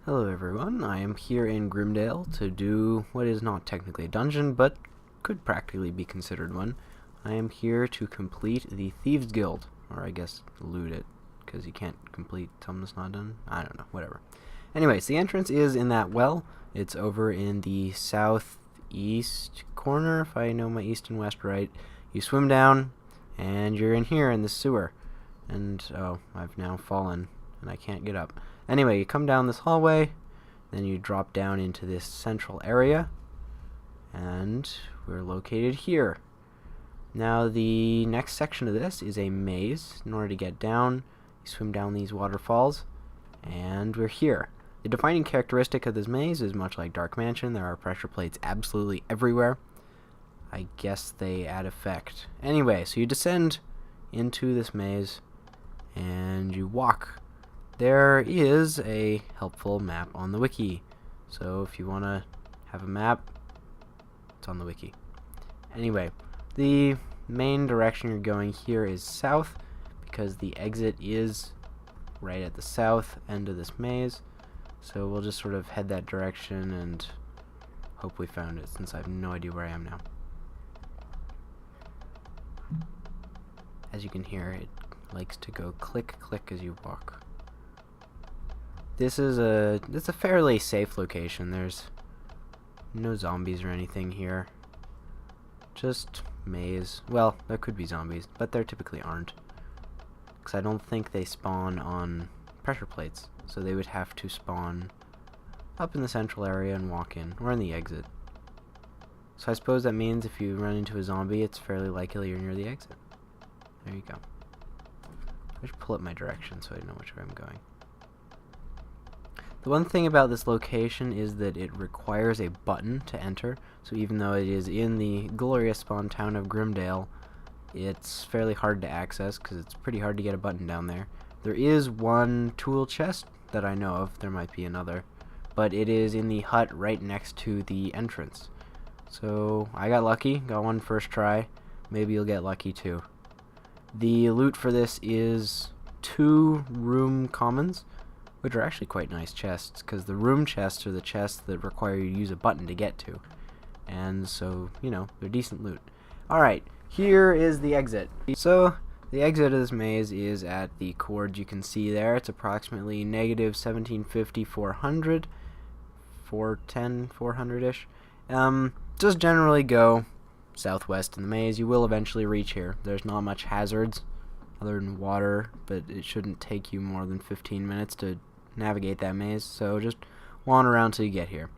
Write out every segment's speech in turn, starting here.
Hello everyone, I am here in Grimdale to do what is not technically a dungeon, but could practically be considered one. I am here to complete the Thieves Guild, or I guess loot it, because you can't complete something that's not done. I don't know, whatever. Anyways, the entrance is in that well. It's over in the southeast corner, if I know my east and west right. You swim down, and you're in here in the sewer. And, oh, I've now fallen, and I can't get up. Anyway, you come down this hallway, then you drop down into this central area, and we're located here. Now, the next section of this is a maze. In order to get down, you swim down these waterfalls, and we're here. The defining characteristic of this maze is much like Dark Mansion. There are pressure plates absolutely everywhere. I guess they add effect. Anyway, so you descend into this maze, and you walk. There is a helpful map on the wiki, so if you want to have a map, it's on the wiki. Anyway, the main direction you're going here is south, because the exit is right at the south end of this maze, so we'll just sort of head that direction and hope we found it, since I have no idea where I am now. As you can hear, it likes to go click click as you walk. It's a fairly safe location. There's no zombies or anything here. Just maze. Well, there could be zombies, but there typically aren't. Because I don't think they spawn on pressure plates. So they would have to spawn up in the central area and walk in, or in the exit. So I suppose that means if you run into a zombie, it's fairly likely you're near the exit. There you go. I should pull up my direction so I know which way I'm going. The one thing about this location is that it requires a button to enter, so even though it is in the glorious spawn town of Grimdale, it's fairly hard to access because it's pretty hard to get a button down there. There is one tool chest that I know of. There might be another, but it is in the hut right next to the entrance. So I got lucky, got one first try. Maybe you'll get lucky too. The loot for this is 2 room commons, which are actually quite nice chests, because the room chests are the chests that require you to use a button to get to. And so, you know, they're decent loot. Alright, here is the exit. So, the exit of this maze is at the chords you can see there. It's approximately negative 1750, 400, 410, 400-ish. Just generally go southwest in the maze. You will eventually reach here. There's not much hazards other than water, but it shouldn't take you more than 15 minutes to navigate that maze, so just wander around till you get here.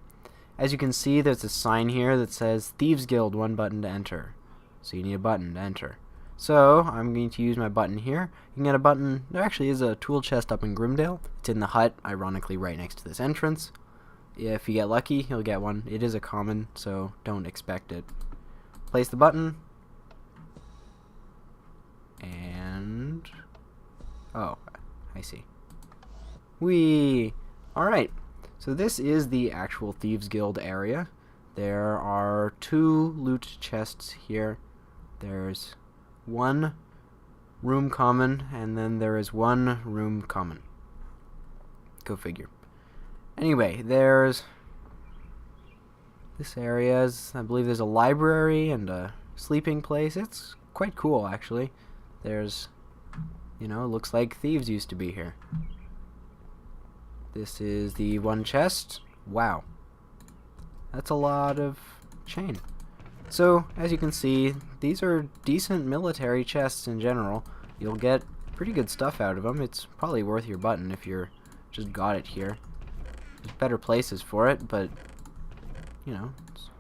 As you can see, there's a sign here that says Thieves Guild, 1 button to enter. So you need a button to enter. So I'm going to use my button here. You can get a button. There actually is a tool chest up in Grimdale. It's in the hut, ironically right next to this entrance. If you get lucky, you'll get one. It is a common, so don't expect it. Place the button. And oh, I see. Whee! Alright, so this is the actual Thieves Guild area. There are 2 loot chests here. There's 1 room common, and then there is 1 room common. Go figure. Anyway, there's this area. I believe there's a library and a sleeping place. It's quite cool, actually. There's, you know, it looks like thieves used to be here. This is the 1 chest. Wow. That's a lot of chain. So, as you can see, these are decent military chests in general. You'll get pretty good stuff out of them. It's probably worth your button if you're just got it here. There's better places for it, but, you know, it's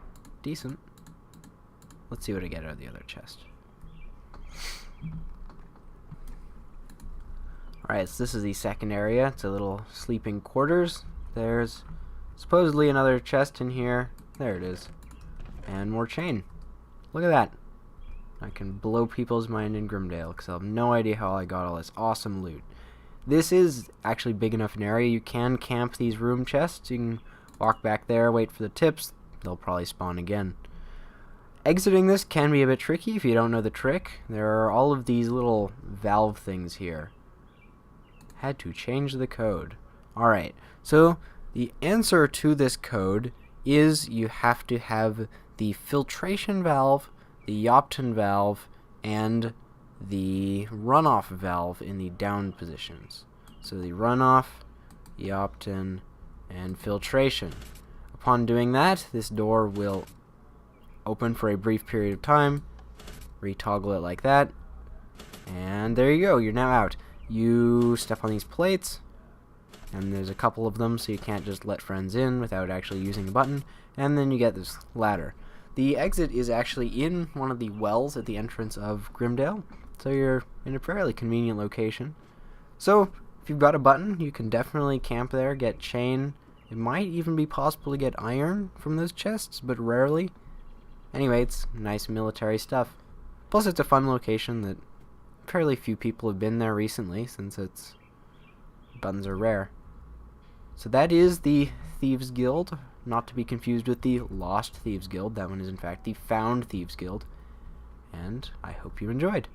decent. Let's see what I get out of the other chest. Alright, so this is the second area. It's a little sleeping quarters. There's supposedly another chest in here. There it is. And more chain. Look at that. I can blow people's mind in Grimdale because I have no idea how I got all this awesome loot. This is actually big enough an area. You can camp these room chests. You can walk back there, wait for the tips. They'll probably spawn again. Exiting this can be a bit tricky if you don't know the trick. There are all of these little valve things here. Had to change the code. Alright, so The answer to this code is you have to have the filtration valve, the Yopton valve, and the runoff valve in the down positions. So the runoff, Yopton, and filtration. Upon doing that, this door will open for a brief period of time, retoggle it like that, and there you go, you're now out. You step on these plates, and there's a couple of them, so you can't just let friends in without actually using the button, and then you get this ladder. The exit is actually in one of the wells at the entrance of Grimdale, so you're in a fairly convenient location. So, if you've got a button, you can definitely camp there, get chain. It might even be possible to get iron from those chests, but rarely. Anyway, it's nice military stuff. Plus, it's a fun location that fairly few people have been there recently, since its buttons are rare. So that is the Thieves Guild, not to be confused with the Lost Thieves Guild. That one is in fact the Found Thieves Guild. And I hope you enjoyed.